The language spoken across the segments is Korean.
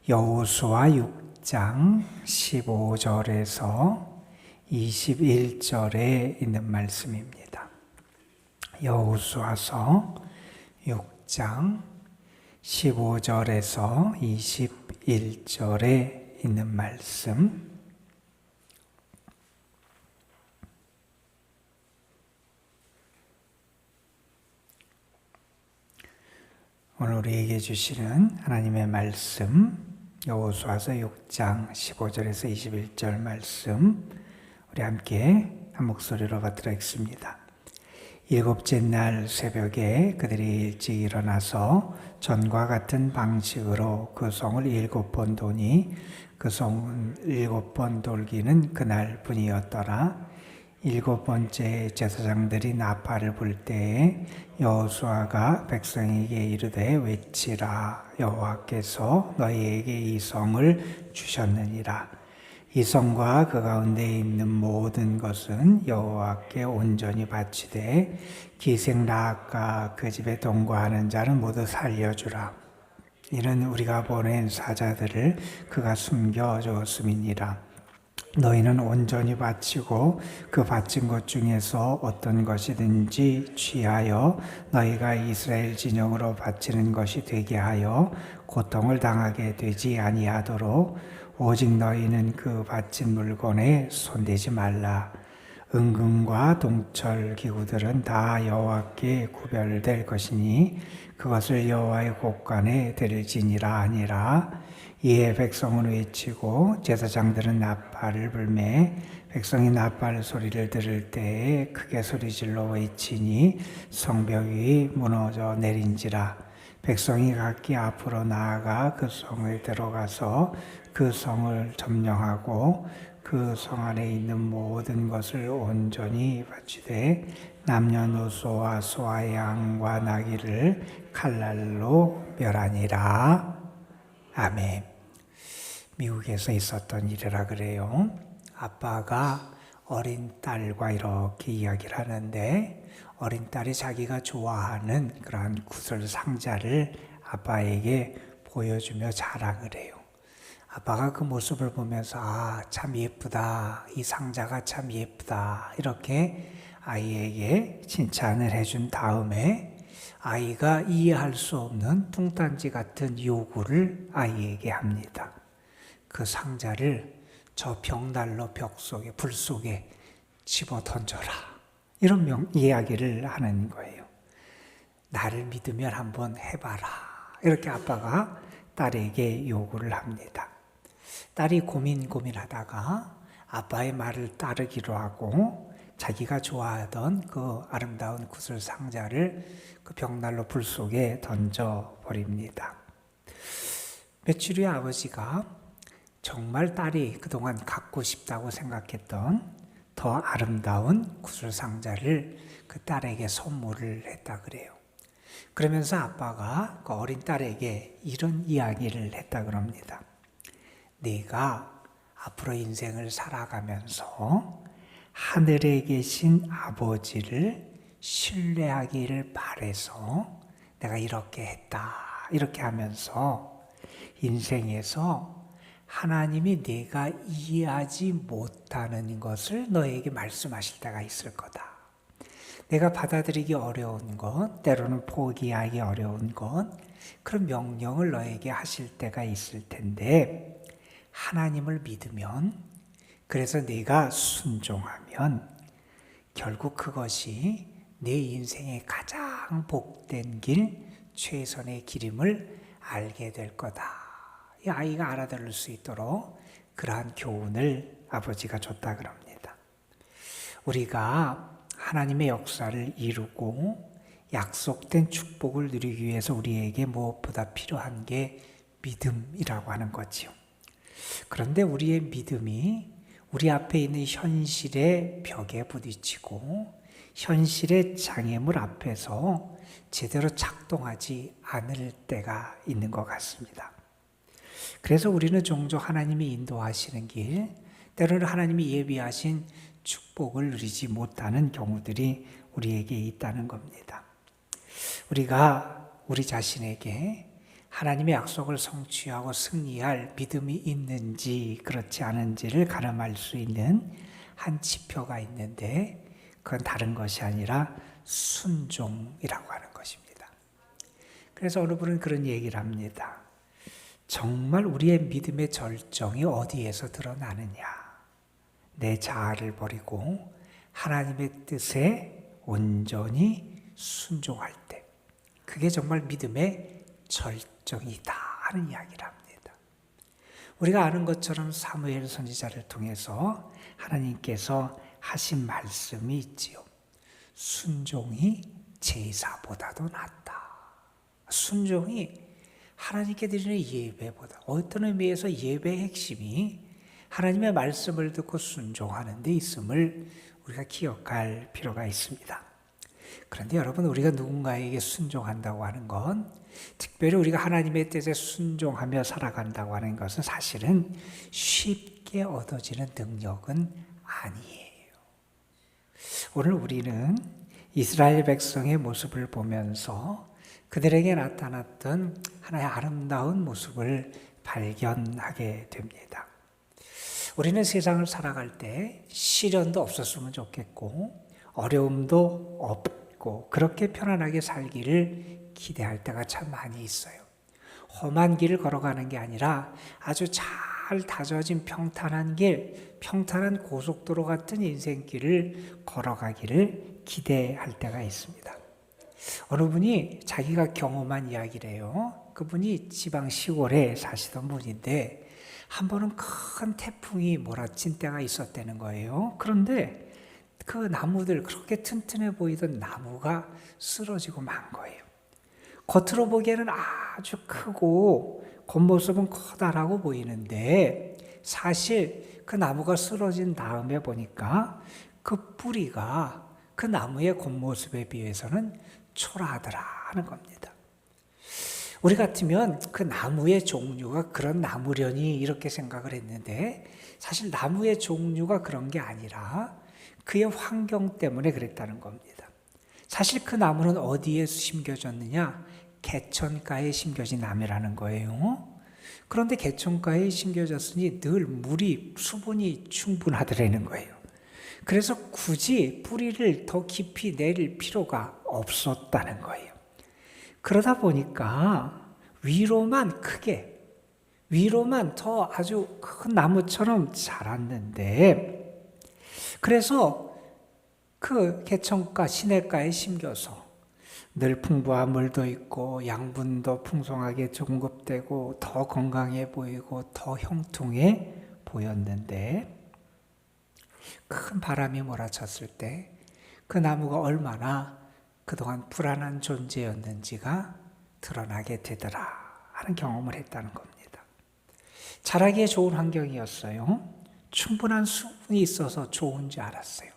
여호수아 6장 15절에서 21절에 있는 말씀입니다. 여호수아서 6장 15절에서 21절에 있는 말씀. 오늘 우리에게 주시는 하나님의 말씀, 여호수아서 6장 15절에서 21절 말씀, 우리 함께 한 목소리로 받들어 읽습니다. 일곱째 날 새벽에 그들이 일찍 일어나서 전과 같은 방식으로 그 성을 7번 도니 그 성은 7번 돌기는 그날 뿐이었더라. 7번째 제사장들이 나팔을 불 때에 여호수아가 백성에게 이르되 외치라. 여호와께서 너희에게 이 성을 주셨느니라. 이 성과 그 가운데 있는 모든 것은 여호와께 온전히 바치되 기생 라합과 그 집에 동거하는 자는 모두 살려주라. 이는 우리가 보낸 사자들을 그가 숨겨주었음이니라. 너희는 온전히 바치고 그 바친 것 중에서 어떤 것이든지 취하여 너희가 이스라엘 진영으로 바치는 것이 되게 하여 고통을 당하게 되지 아니하도록 오직 너희는 그 바친 물건에 손대지 말라. 은금과 동철 기구들은 다 여호와께 구별될 것이니 그것을 여호와의 곳간에 드릴지니라 하니라. 이에 백성은 외치고 제사장들은 나팔을 불매 백성이 나팔 소리를 들을 때에 크게 소리질러 외치니 성벽이 무너져 내린지라. 백성이 각기 앞으로 나아가 그 성을 들어가서 그 성을 점령하고 그 성 안에 있는 모든 것을 온전히 바치되 남녀노소와 소와 양과 나귀를 칼날로 멸하니라. 아멘. 미국에서 있었던 일이라 그래요. 아빠가 어린 딸과 이렇게 이야기를 하는데 어린 딸이 자기가 좋아하는 그러한 구슬 상자를 아빠에게 보여주며 자랑을 해요. 아빠가 그 모습을 보면서 참 예쁘다. 이 상자가 참 예쁘다. 이렇게 아이에게 칭찬을 해준 다음에 아이가 이해할 수 없는 뚱딴지 같은 요구를 아이에게 합니다. 그 상자를 저 벽난로 벽 속에 불 속에 집어 던져라. 이런 이야기를 하는 거예요. 나를 믿으면 한번 해봐라. 이렇게 아빠가 딸에게 요구를 합니다. 딸이 고민하다가 아빠의 말을 따르기로 하고 자기가 좋아하던 그 아름다운 구슬 상자를 그 벽난로 불 속에 던져버립니다. 며칠 후에 아버지가 정말 딸이 그동안 갖고 싶다고 생각했던 더 아름다운 구슬 상자를 그 딸에게 선물을 했다 그래요. 그러면서 아빠가 그 어린 딸에게 이런 이야기를 했다 그럽니다. 네가 앞으로 인생을 살아가면서 하늘에 계신 아버지를 신뢰하기를 바라서 내가 이렇게 했다. 이렇게 하면서 인생에서 하나님이 내가 이해하지 못하는 것을 너에게 말씀하실 때가 있을 거다. 내가 받아들이기 어려운 것, 때로는 포기하기 어려운 것, 그런 명령을 너에게 하실 때가 있을 텐데 하나님을 믿으면, 그래서 내가 순종하면 결국 그것이 내 인생의 가장 복된 길, 최선의 길임을 알게 될 거다. 이 아이가 알아들을 수 있도록 그러한 교훈을 아버지가 줬다 그럽니다. 우리가 하나님의 역사를 이루고 약속된 축복을 누리기 위해서 우리에게 무엇보다 필요한 게 믿음이라고 하는 거지요. 그런데 우리의 믿음이 우리 앞에 있는 현실의 벽에 부딪히고 현실의 장애물 앞에서 제대로 작동하지 않을 때가 있는 것 같습니다. 그래서 우리는 종종 하나님이 인도하시는 길, 때로는 하나님이 예비하신 축복을 누리지 못하는 경우들이 우리에게 있다는 겁니다. 우리가 우리 자신에게 하나님의 약속을 성취하고 승리할 믿음이 있는지 그렇지 않은지를 가늠할 수 있는 한 지표가 있는데 그건 다른 것이 아니라 순종이라고 하는 것입니다. 그래서 어느 분은 그런 얘기를 합니다. 정말 우리의 믿음의 절정이 어디에서 드러나느냐? 내 자아를 버리고 하나님의 뜻에 온전히 순종할 때 그게 정말 믿음의 절정이다 하는 이야기를 합니다. 우리가 아는 것처럼 사무엘 선지자를 통해서 하나님께서 하신 말씀이 있지요. 순종이 제사보다도 낫다. 순종이 하나님께 드리는 예배보다, 어떤 의미에서 예배의 핵심이 하나님의 말씀을 듣고 순종하는 데 있음을 우리가 기억할 필요가 있습니다. 그런데 여러분, 우리가 누군가에게 순종한다고 하는 건, 특별히 우리가 하나님의 뜻에 순종하며 살아간다고 하는 것은 사실은 쉽게 얻어지는 능력은 아니에요. 오늘 우리는 이스라엘 백성의 모습을 보면서 그들에게 나타났던 하나의 아름다운 모습을 발견하게 됩니다. 우리는 세상을 살아갈 때 시련도 없었으면 좋겠고 어려움도 없고 그렇게 편안하게 살기를 기대할 때가 참 많이 있어요. 험한 길을 걸어가는 게 아니라 아주 잘 다져진 평탄한 길, 평탄한 고속도로 같은 인생길을 걸어가기를 기대할 때가 있습니다. 어느 분이 자기가 경험한 이야기를 해요. 그분이 지방 시골에 사시던 분인데 한 번은 큰 태풍이 몰아친 때가 있었다는 거예요. 그런데 그 나무들, 그렇게 튼튼해 보이던 나무가 쓰러지고 만 거예요. 겉으로 보기에는 아주 크고 겉모습은 커다라고 보이는데 사실 그 나무가 쓰러진 다음에 보니까 그 뿌리가 그 나무의 겉모습에 비해서는 초라하더라 하는 겁니다. 우리 같으면 그 나무의 종류가 그런 나무려니 이렇게 생각을 했는데 사실 나무의 종류가 그런 게 아니라 그의 환경 때문에 그랬다는 겁니다. 사실 그 나무는 어디에 심겨졌느냐? 개천가에 심겨진 나무라는 거예요. 그런데 개천가에 심겨졌으니 늘 물이, 수분이 충분하더라는 거예요. 그래서 굳이 뿌리를 더 깊이 내릴 필요가 없었다는 거예요. 그러다 보니까 위로만 크게, 위로만 더 아주 큰 나무처럼 자랐는데, 그래서 그 개천가, 시냇가에 심겨서 늘 풍부한 물도 있고 양분도 풍성하게 공급되고 더 건강해 보이고 더 형통해 보였는데, 큰 바람이 몰아쳤을 때 그 나무가 얼마나 그동안 불안한 존재였는지가 드러나게 되더라 하는 경험을 했다는 겁니다. 자라기에 좋은 환경이었어요. 충분한 수분이 있어서 좋은 줄 알았어요.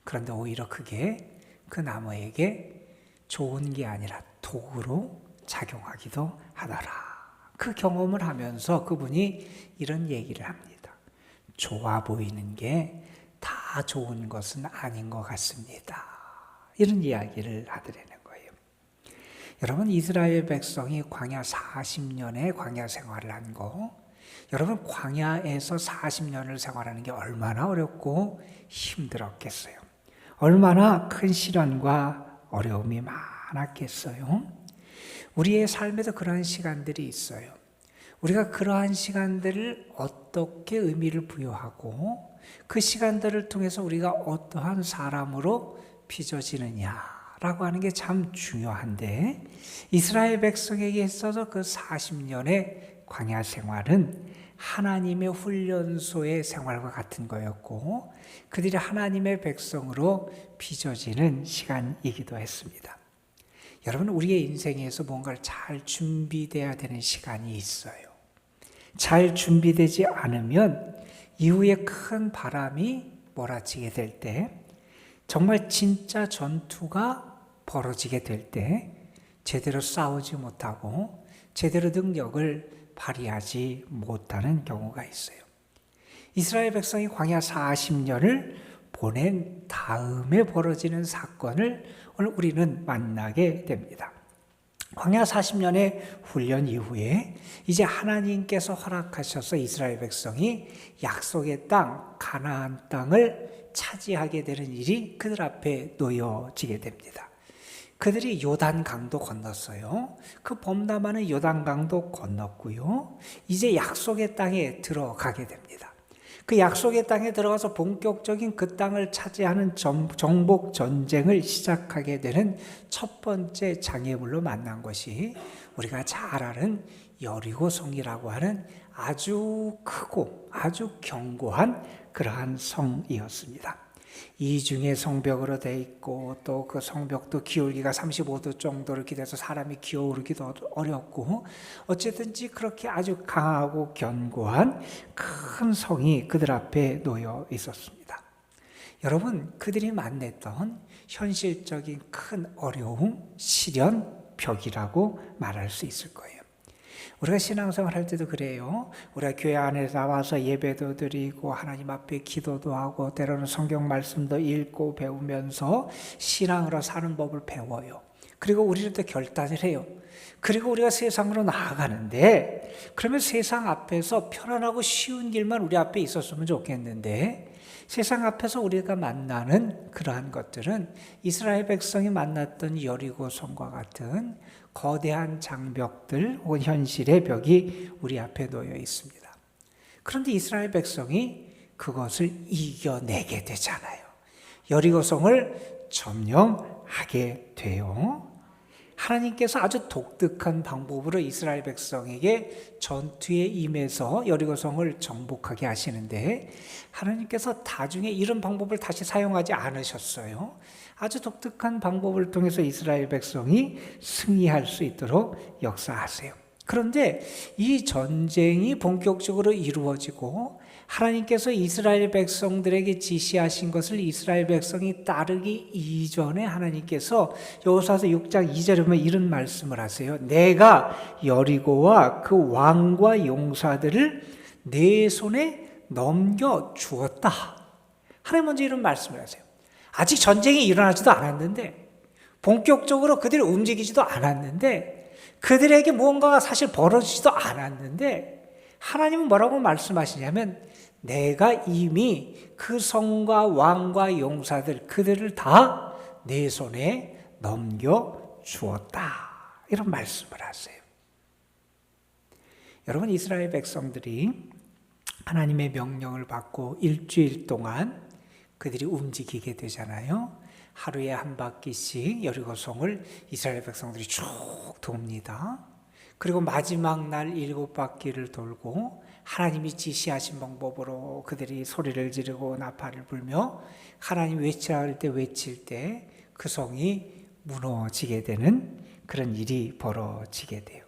그런데 오히려 그게 그 나무에게 좋은 게 아니라 독으로 작용하기도 하더라. 그 경험을 하면서 그분이 이런 얘기를 합니다. 좋아 보이는 게 다 좋은 것은 아닌 것 같습니다. 이런 이야기를 하더라는 거예요. 여러분, 이스라엘 백성이 광야 40년의 광야 생활을 한 거, 여러분 광야에서 40년을 생활하는 게 얼마나 어렵고 힘들었겠어요. 얼마나 큰 시련과 어려움이 많았겠어요. 우리의 삶에도 그러한 시간들이 있어요. 우리가 그러한 시간들을 어떻게 의미를 부여하고 그 시간들을 통해서 우리가 어떠한 사람으로 빚어지느냐라고 하는 게 참 중요한데, 이스라엘 백성에게 있어서 그 40년의 광야 생활은 하나님의 훈련소의 생활과 같은 거였고 그들이 하나님의 백성으로 빚어지는 시간이기도 했습니다. 여러분, 우리의 인생에서 뭔가를 잘 준비돼야 되는 시간이 있어요. 잘 준비되지 않으면 이후에 큰 바람이 몰아치게 될 때, 정말 진짜 전투가 벌어지게 될 때 제대로 싸우지 못하고 제대로 능력을 발휘하지 못하는 경우가 있어요. 이스라엘 백성이 광야 40년을 보낸 다음에 벌어지는 사건을 오늘 우리는 만나게 됩니다. 광야 40년의 훈련 이후에 이제 하나님께서 허락하셔서 이스라엘 백성이 약속의 땅, 가나안 땅을 차지하게 되는 일이 그들 앞에 놓여지게 됩니다. 그들이 요단강도 건넜어요. 그 범람하는 요단강도 건넜고요. 이제 약속의 땅에 들어가게 됩니다. 그 약속의 땅에 들어가서 본격적인 그 땅을 차지하는 정복 전쟁을 시작하게 되는 첫 번째 장애물로 만난 것이 우리가 잘 아는 여리고성이라고 하는 아주 크고 아주 견고한 그러한 성이었습니다. 이중의 성벽으로 되어 있고 또 그 성벽도 기울기가 35도 정도로 이렇게 돼서 사람이 기어오르기도 어렵고 어쨌든지 그렇게 아주 강하고 견고한 큰 성이 그들 앞에 놓여 있었습니다. 여러분, 그들이 만났던 현실적인 큰 어려움, 시련, 벽이라고 말할 수 있을 거예요. 우리가 신앙생활 할 때도 그래요. 우리가 교회 안에 나와서 예배도 드리고 하나님 앞에 기도도 하고 때로는 성경 말씀도 읽고 배우면서 신앙으로 사는 법을 배워요. 그리고 우리는 또 결단을 해요. 그리고 우리가 세상으로 나아가는데 그러면 세상 앞에서 편안하고 쉬운 길만 우리 앞에 있었으면 좋겠는데 세상 앞에서 우리가 만나는 그러한 것들은 이스라엘 백성이 만났던 여리고성과 같은 거대한 장벽들 혹은 현실의 벽이 우리 앞에 놓여 있습니다. 그런데 이스라엘 백성이 그것을 이겨내게 되잖아요. 여리고성을 점령하게 돼요. 하나님께서 아주 독특한 방법으로 이스라엘 백성에게 전투에 임해서 여리고성을 정복하게 하시는데 하나님께서 나중에 이런 방법을 다시 사용하지 않으셨어요. 아주 독특한 방법을 통해서 이스라엘 백성이 승리할 수 있도록 역사하세요. 그런데 이 전쟁이 본격적으로 이루어지고 하나님께서 이스라엘 백성들에게 지시하신 것을 이스라엘 백성이 따르기 이전에 하나님께서 여호수아서 6장 2절에 보면 이런 말씀을 하세요. 내가 여리고와 그 왕과 용사들을 내 손에 넘겨 주었다. 하나님 먼저 이런 말씀을 하세요. 아직 전쟁이 일어나지도 않았는데 본격적으로 그들이 움직이지도 않았는데 그들에게 무언가가 사실 벌어지지도 않았는데 하나님은 뭐라고 말씀하시냐면 내가 이미 그 성과 왕과 용사들 그들을 다 내 손에 넘겨 주었다. 이런 말씀을 하세요. 여러분, 이스라엘 백성들이 하나님의 명령을 받고 일주일 동안 그들이 움직이게 되잖아요. 하루에 한 바퀴씩 여리고성을 이스라엘 백성들이 쭉 돕니다. 그리고 마지막 날 7바퀴를 돌고 하나님이 지시하신 방법으로 그들이 소리를 지르고 나팔을 불며 하나님 외치라 할 때 외칠 때 그 성이 무너지게 되는 그런 일이 벌어지게 돼요.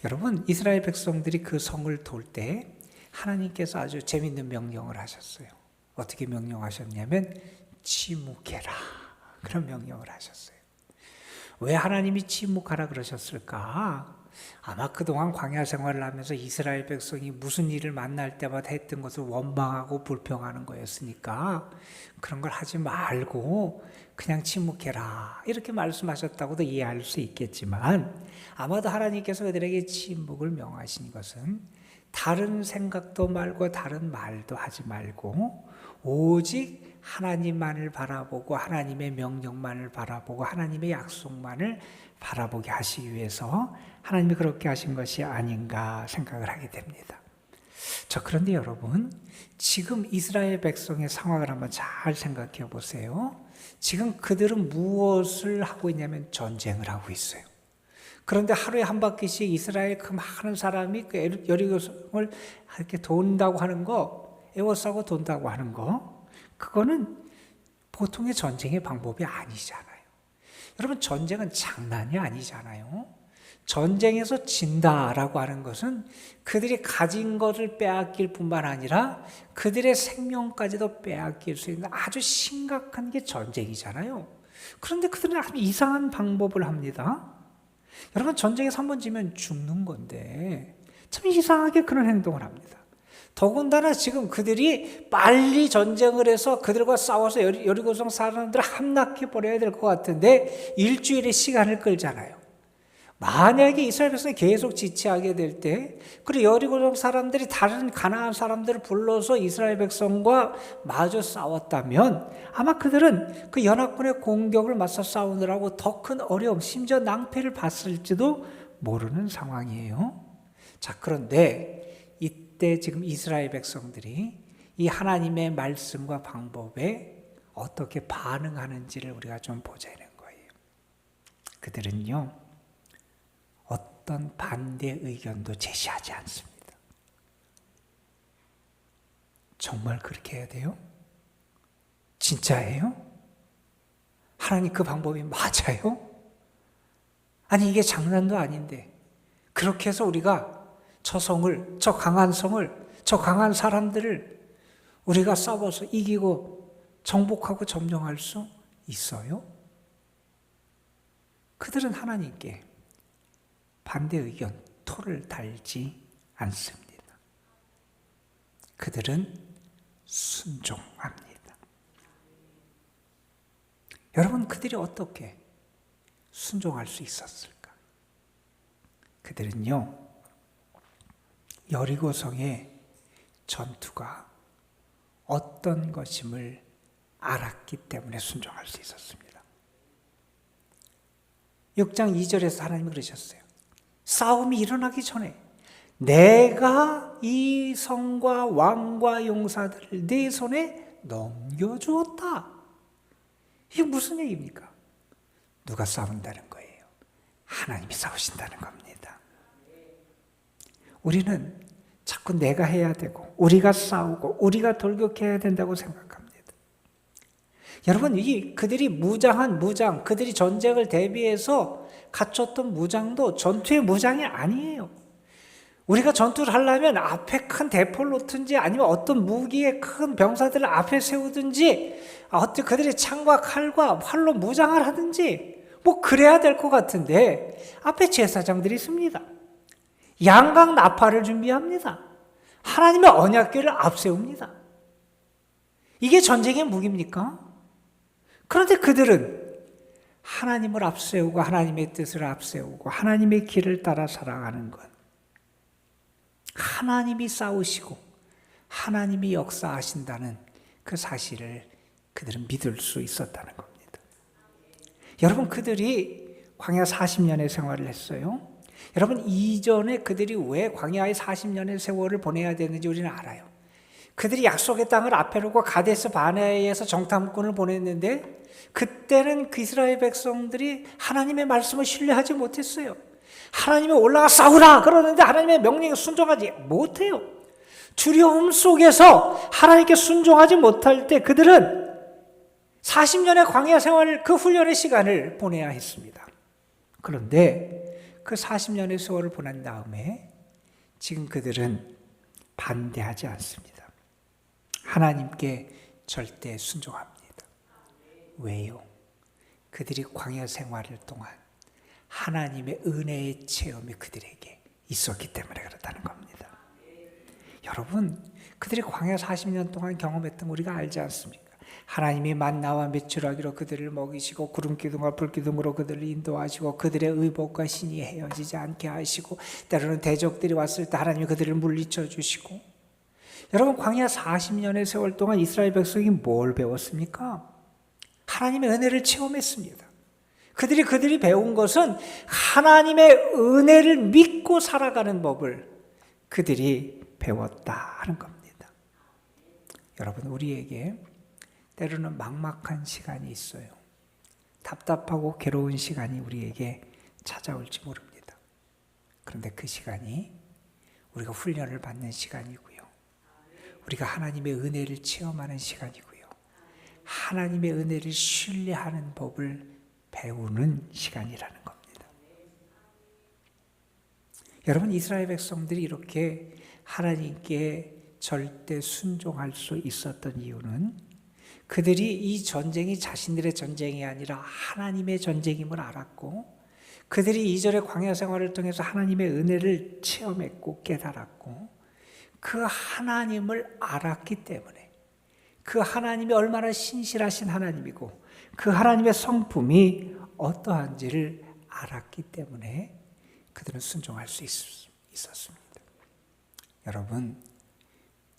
여러분, 이스라엘 백성들이 그 성을 돌 때 하나님께서 아주 재밌는 명령을 하셨어요. 어떻게 명령하셨냐면 침묵해라. 그런 명령을 하셨어요. 왜 하나님이 침묵하라 그러셨을까? 아마 그동안 광야 생활을 하면서 이스라엘 백성이 무슨 일을 만날 때마다 했던 것을 원망하고 불평하는 거였으니까 그런 걸 하지 말고 그냥 침묵해라 이렇게 말씀하셨다고도 이해할 수 있겠지만 아마도 하나님께서 그들에게 침묵을 명하신 것은 다른 생각도 말고 다른 말도 하지 말고 오직 하나님만을 바라보고 하나님의 명령만을 바라보고 하나님의 약속만을 바라보게 하시기 위해서 하나님이 그렇게 하신 것이 아닌가 생각을 하게 됩니다. 그런데 여러분, 지금 이스라엘 백성의 상황을 한번 잘 생각해 보세요. 지금 그들은 무엇을 하고 있냐면 전쟁을 하고 있어요. 그런데 하루에 한 바퀴씩 이스라엘 그 많은 사람이 그 여리고성을 이렇게 돈다고 하는 거, 에워싸고 돈다고 하는 거, 그거는 보통의 전쟁의 방법이 아니잖아요. 여러분, 전쟁은 장난이 아니잖아요. 전쟁에서 진다라고 하는 것은 그들이 가진 것을 빼앗길 뿐만 아니라 그들의 생명까지도 빼앗길 수 있는 아주 심각한 게 전쟁이잖아요. 그런데 그들은 아주 이상한 방법을 합니다. 여러분, 전쟁에서 한 번 지면 죽는 건데 참 이상하게 그런 행동을 합니다. 더군다나 지금 그들이 빨리 전쟁을 해서 그들과 싸워서 여리고성 사람들을 함락해 버려야 될 것 같은데 일주일의 시간을 끌잖아요. 만약에 이스라엘 백성이 계속 지체하게 될 때, 그리고 여리고 사람들이 다른 가나안 사람들을 불러서 이스라엘 백성과 마주 싸웠다면 아마 그들은 그 연합군의 공격을 맞서 싸우느라고 더 큰 어려움, 심지어 낭패를 봤을지도 모르는 상황이에요. 자, 그런데 이때 지금 이스라엘 백성들이 이 하나님의 말씀과 방법에 어떻게 반응하는지를 우리가 좀 보자는 거예요. 그들은요, 어떤 반대 의견도 제시하지 않습니다. 정말 그렇게 해야 돼요? 진짜예요? 하나님 그 방법이 맞아요? 아니 이게 장난도 아닌데 그렇게 해서 우리가 저 성을, 저 강한 성을, 저 강한 사람들을 우리가 싸워서 이기고 정복하고 점령할 수 있어요? 그들은 하나님께 반대 의견, 토를 달지 않습니다. 그들은 순종합니다. 여러분, 그들이 어떻게 순종할 수 있었을까? 그들은요, 여리고성의 전투가 어떤 것임을 알았기 때문에 순종할 수 있었습니다. 6장 2절에서 하나님이 그러셨어요. 싸움이 일어나기 전에 내가 이 성과 왕과 용사들을 네 손에 넘겨주었다. 이게 무슨 얘기입니까? 누가 싸운다는 거예요? 하나님이 싸우신다는 겁니다. 우리는 자꾸 내가 해야 되고 우리가 싸우고 우리가 돌격해야 된다고 생각합니다. 여러분, 그들이 무장한 무장, 그들이 전쟁을 대비해서 갖췄던 무장도 전투의 무장이 아니에요. 우리가 전투를 하려면 앞에 큰 대포를 놓든지 아니면 어떤 무기의 큰 병사들을 앞에 세우든지 어떤 그들의 창과 칼과 활로 무장을 하든지 뭐 그래야 될 것 같은데 앞에 제사장들이 있습니다. 양각 나팔을 준비합니다. 하나님의 언약궤를 앞세웁니다. 이게 전쟁의 무기입니까? 그런데 그들은 하나님을 앞세우고 하나님의 뜻을 앞세우고 하나님의 길을 따라 살아가는 것, 하나님이 싸우시고 하나님이 역사하신다는 그 사실을 그들은 믿을 수 있었다는 겁니다. 여러분, 그들이 광야 40년의 생활을 했어요. 여러분, 이전에 그들이 왜 광야의 40년의 세월을 보내야 되는지 우리는 알아요. 그들이 약속의 땅을 앞에 놓고 가데스 바네아에서 정탐꾼을 보냈는데 그때는 그 이스라엘 백성들이 하나님의 말씀을 신뢰하지 못했어요. 하나님이 올라가 싸우라 그러는데 하나님의 명령에 순종하지 못해요. 두려움 속에서 하나님께 순종하지 못할 때 그들은 40년의 광야 생활, 그 훈련의 시간을 보내야 했습니다. 그런데 그 40년의 세월을 보낸 다음에 지금 그들은 반대하지 않습니다. 하나님께 절대 순종합니다. 왜요? 그들이 광야 생활을 동안 하나님의 은혜의 체험이 그들에게 있었기 때문에 그렇다는 겁니다. 여러분, 그들이 광야 40년 동안 경험했던 거 우리가 알지 않습니까? 하나님이 만나와 메추라기로 그들을 먹이시고 구름기둥과 불기둥으로 그들을 인도하시고 그들의 의복과 신이 헤어지지 않게 하시고 때로는 대적들이 왔을 때 하나님이 그들을 물리쳐 주시고. 여러분, 광야 40년의 세월 동안 이스라엘 백성이 뭘 배웠습니까? 하나님의 은혜를 체험했습니다. 그들이 배운 것은 하나님의 은혜를 믿고 살아가는 법을 그들이 배웠다 하는 겁니다. 여러분, 우리에게 때로는 막막한 시간이 있어요. 답답하고 괴로운 시간이 우리에게 찾아올지 모릅니다. 그런데 그 시간이 우리가 훈련을 받는 시간이고요. 우리가 하나님의 은혜를 체험하는 시간이고요. 하나님의 은혜를 신뢰하는 법을 배우는 시간이라는 겁니다. 여러분, 이스라엘 백성들이 이렇게 하나님께 절대 순종할 수 있었던 이유는 그들이 이 전쟁이 자신들의 전쟁이 아니라 하나님의 전쟁임을 알았고, 그들이 이전의 광야 생활을 통해서 하나님의 은혜를 체험했고 깨달았고, 그 하나님을 알았기 때문에, 그 하나님이 얼마나 신실하신 하나님이고 그 하나님의 성품이 어떠한지를 알았기 때문에 그들은 순종할 수 있었습니다. 여러분,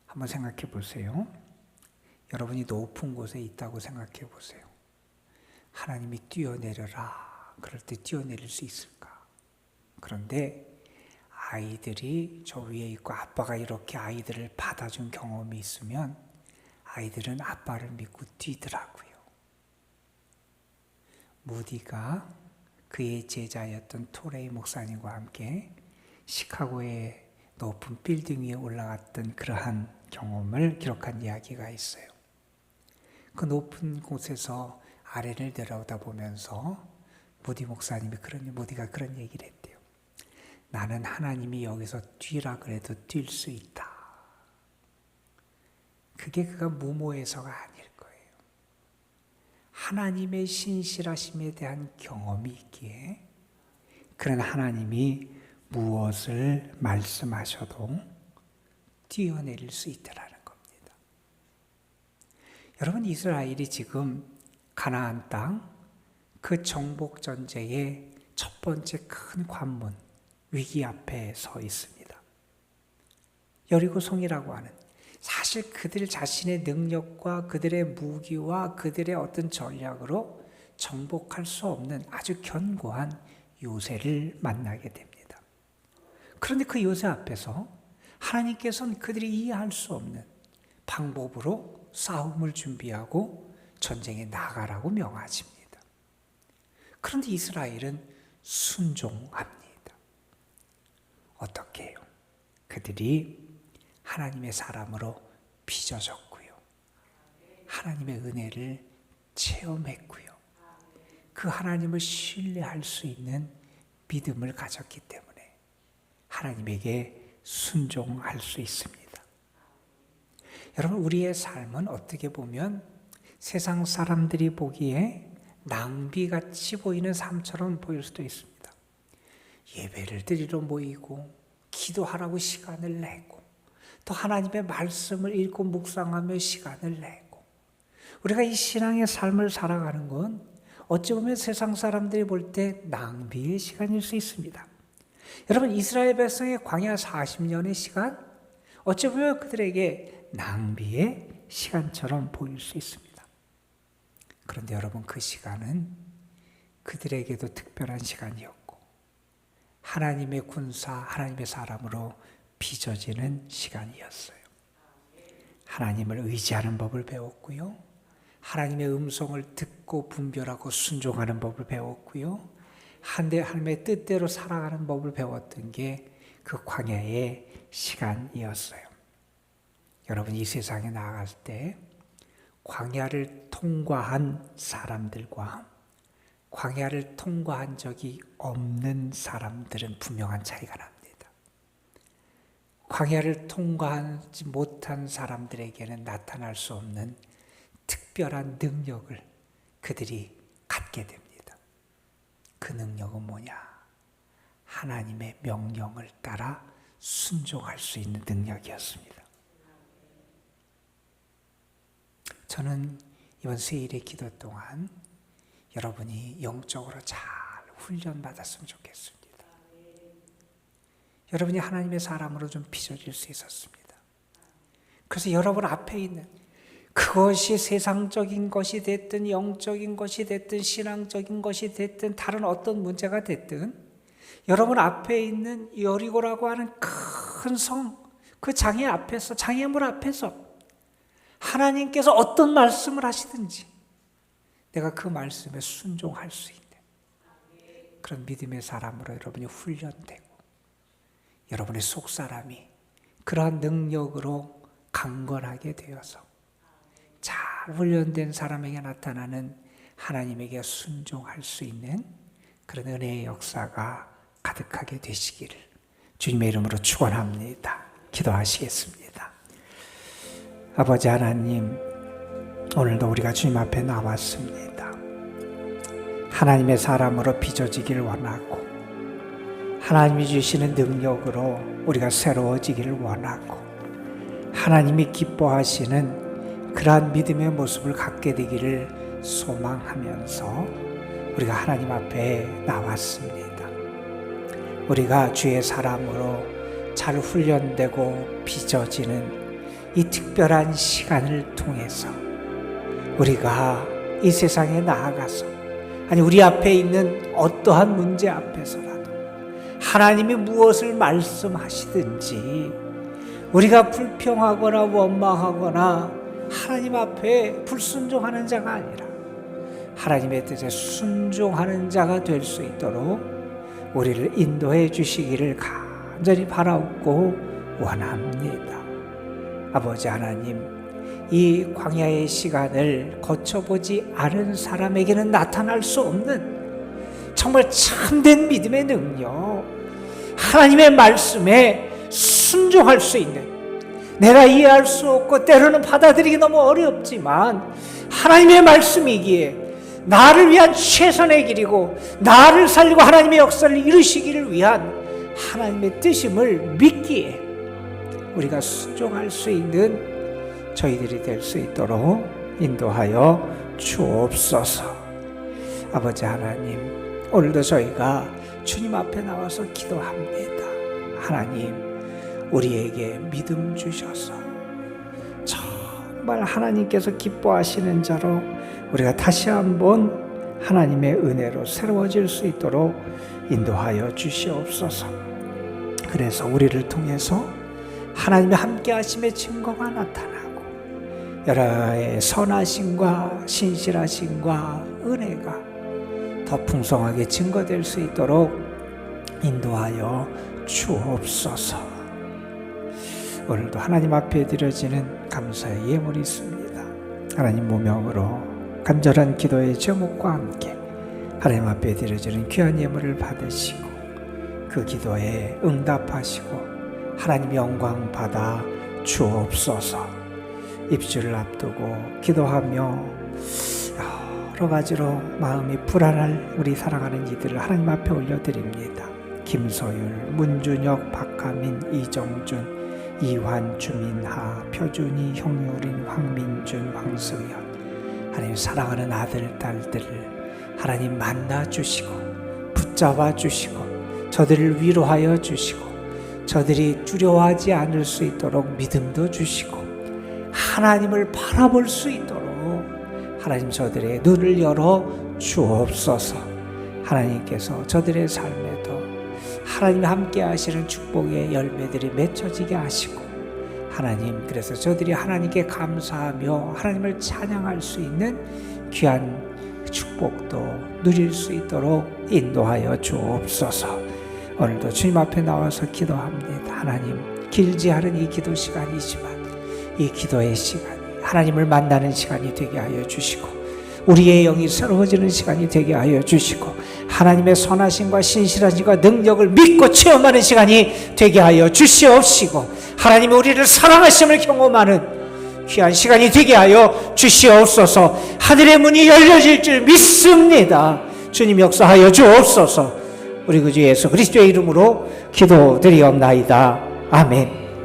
한번 생각해 보세요. 여러분이 높은 곳에 있다고 생각해 보세요. 하나님이 뛰어내려라. 그럴 때 뛰어내릴 수 있을까? 그런데 아이들이 저 위에 있고 아빠가 이렇게 아이들을 받아준 경험이 있으면 아이들은 아빠를 믿고 뛰더라고요. 무디가 그의 제자였던 토레이 목사님과 함께 시카고의 높은 빌딩 위에 올라갔던 그러한 경험을 기록한 이야기가 있어요. 그 높은 곳에서 아래를 내려오다 보면서 무디가 그런 얘기를 했대요. 나는 하나님이 여기서 뛰라 그래도 뛸 수 있다. 그게 그가 무모해서가 아닐 거예요. 하나님의 신실하심에 대한 경험이 있기에 그런 하나님이 무엇을 말씀하셔도 뛰어내릴 수 있다라는 겁니다. 여러분, 이스라엘이 지금 가나안 땅, 그 정복 전쟁의 첫 번째 큰 관문, 위기 앞에 서 있습니다. 여리고성이라고 하는, 사실 그들 자신의 능력과 그들의 무기와 그들의 어떤 전략으로 정복할 수 없는 아주 견고한 요새를 만나게 됩니다. 그런데 그 요새 앞에서 하나님께서는 그들이 이해할 수 없는 방법으로 싸움을 준비하고 전쟁에 나가라고 명하십니다. 그런데 이스라엘은 순종합니다. 어떻게 해요? 그들이 하나님의 사람으로 빚어졌고요. 하나님의 은혜를 체험했고요. 그 하나님을 신뢰할 수 있는 믿음을 가졌기 때문에 하나님에게 순종할 수 있습니다. 여러분, 우리의 삶은 어떻게 보면 세상 사람들이 보기에 낭비같이 보이는 삶처럼 보일 수도 있습니다. 예배를 드리러 모이고 기도하라고 시간을 내고 또 하나님의 말씀을 읽고 묵상하며 시간을 내고 우리가 이 신앙의 삶을 살아가는 건 어찌 보면 세상 사람들이 볼 때 낭비의 시간일 수 있습니다. 여러분, 이스라엘 백성의 광야 40년의 시간, 어찌 보면 그들에게 낭비의 시간처럼 보일 수 있습니다. 그런데 여러분, 그 시간은 그들에게도 특별한 시간이었고 하나님의 군사, 하나님의 사람으로 빚어지는 시간이었어요. 하나님을 의지하는 법을 배웠고요. 하나님의 음성을 듣고 분별하고 순종하는 법을 배웠고요. 하나님의 뜻대로 살아가는 법을 배웠던 게 그 광야의 시간이었어요. 여러분, 이 세상에 나아갈 때 광야를 통과한 사람들과 광야를 통과한 적이 없는 사람들은 분명한 차이가 납니다. 광야를 통과하지 못한 사람들에게는 나타날 수 없는 특별한 능력을 그들이 갖게 됩니다. 그 능력은 뭐냐? 하나님의 명령을 따라 순종할 수 있는 능력이었습니다. 저는 이번 세일의 기도 동안 여러분이 영적으로 잘 훈련받았으면 좋겠습니다. 여러분이 하나님의 사람으로 좀 빚어질 수 있었습니다. 그래서 여러분 앞에 있는 그것이 세상적인 것이 됐든 영적인 것이 됐든 신앙적인 것이 됐든 다른 어떤 문제가 됐든 여러분 앞에 있는 여리고라고 하는 큰 성, 그 장애 앞에서, 장애물 앞에서 하나님께서 어떤 말씀을 하시든지 내가 그 말씀에 순종할 수 있는 그런 믿음의 사람으로 여러분이 훈련되고 여러분의 속사람이 그러한 능력으로 강건하게 되어서 잘 훈련된 사람에게 나타나는 하나님에게 순종할 수 있는 그런 은혜의 역사가 가득하게 되시기를 주님의 이름으로 축원합니다. 기도하시겠습니다. 아버지 하나님, 오늘도 우리가 주님 앞에 나왔습니다. 하나님의 사람으로 빚어지기를 원하고 하나님이 주시는 능력으로 우리가 새로워지기를 원하고 하나님이 기뻐하시는 그러한 믿음의 모습을 갖게 되기를 소망하면서 우리가 하나님 앞에 나왔습니다. 우리가 주의 사람으로 잘 훈련되고 빚어지는 이 특별한 시간을 통해서 우리가 이 세상에 나아가서 아니 우리 앞에 있는 어떠한 문제 앞에서라도 하나님이 무엇을 말씀하시든지 우리가 불평하거나 원망하거나 하나님 앞에 불순종하는 자가 아니라 하나님의 뜻에 순종하는 자가 될 수 있도록 우리를 인도해 주시기를 간절히 바라옵고 원합니다. 아버지 하나님, 이 광야의 시간을 거쳐보지 않은 사람에게는 나타날 수 없는 정말 참된 믿음의 능력, 하나님의 말씀에 순종할 수 있는, 내가 이해할 수 없고 때로는 받아들이기 너무 어렵지만 하나님의 말씀이기에 나를 위한 최선의 길이고 나를 살리고 하나님의 역사를 이루시기를 위한 하나님의 뜻임을 믿기에 우리가 순종할 수 있는 저희들이 될 수 있도록 인도하여 주옵소서. 아버지 하나님, 오늘도 저희가 주님 앞에 나와서 기도합니다. 하나님, 우리에게 믿음 주셔서 정말 하나님께서 기뻐하시는 자로 우리가 다시 한번 하나님의 은혜로 새로워질 수 있도록 인도하여 주시옵소서. 그래서 우리를 통해서 하나님의 함께 하심의 증거가 나타나고 여러의 선하심과 신실하심과 은혜가 더 풍성하게 증거될 수 있도록 인도하여 주옵소서. 오늘도 하나님 앞에 드려지는 감사의 예물이 있습니다. 하나님 무명으로 간절한 기도의 제목과 함께 하나님 앞에 드려지는 귀한 예물을 받으시고 그 기도에 응답하시고 하나님 영광 받아 주옵소서. 입주를 앞두고 기도하며 여러 가지로 마음이 불안할 우리 사랑하는 이들을 하나님 앞에 올려드립니다. 김소율, 문준혁, 박하민, 이정준, 이환, 주민하, 표준이, 형유린, 황민준, 황수연, 하나님 사랑하는 아들, 딸들을 하나님 만나 주시고 붙잡아 주시고 저들을 위로하여 주시고 저들이 두려워하지 않을 수 있도록 믿음도 주시고 하나님을 바라볼 수 있도록 하나님 저들의 눈을 열어 주옵소서. 하나님께서 저들의 삶에도 하나님 함께 하시는 축복의 열매들이 맺혀지게 하시고 하나님, 그래서 저들이 하나님께 감사하며 하나님을 찬양할 수 있는 귀한 축복도 누릴 수 있도록 인도하여 주옵소서. 오늘도 주님 앞에 나와서 기도합니다. 하나님, 길지 않은 이 기도 시간이지만 이 기도의 시간이 하나님을 만나는 시간이 되게 하여 주시고 우리의 영이 새로워지는 시간이 되게 하여 주시고 하나님의 선하심과 신실하심과 능력을 믿고 체험하는 시간이 되게 하여 주시옵시고 하나님이 우리를 사랑하심을 경험하는 귀한 시간이 되게 하여 주시옵소서. 하늘의 문이 열려질 줄 믿습니다. 주님 역사하여 주옵소서. 우리 구주 예수 그리스도의 이름으로 기도드리옵나이다. 아멘.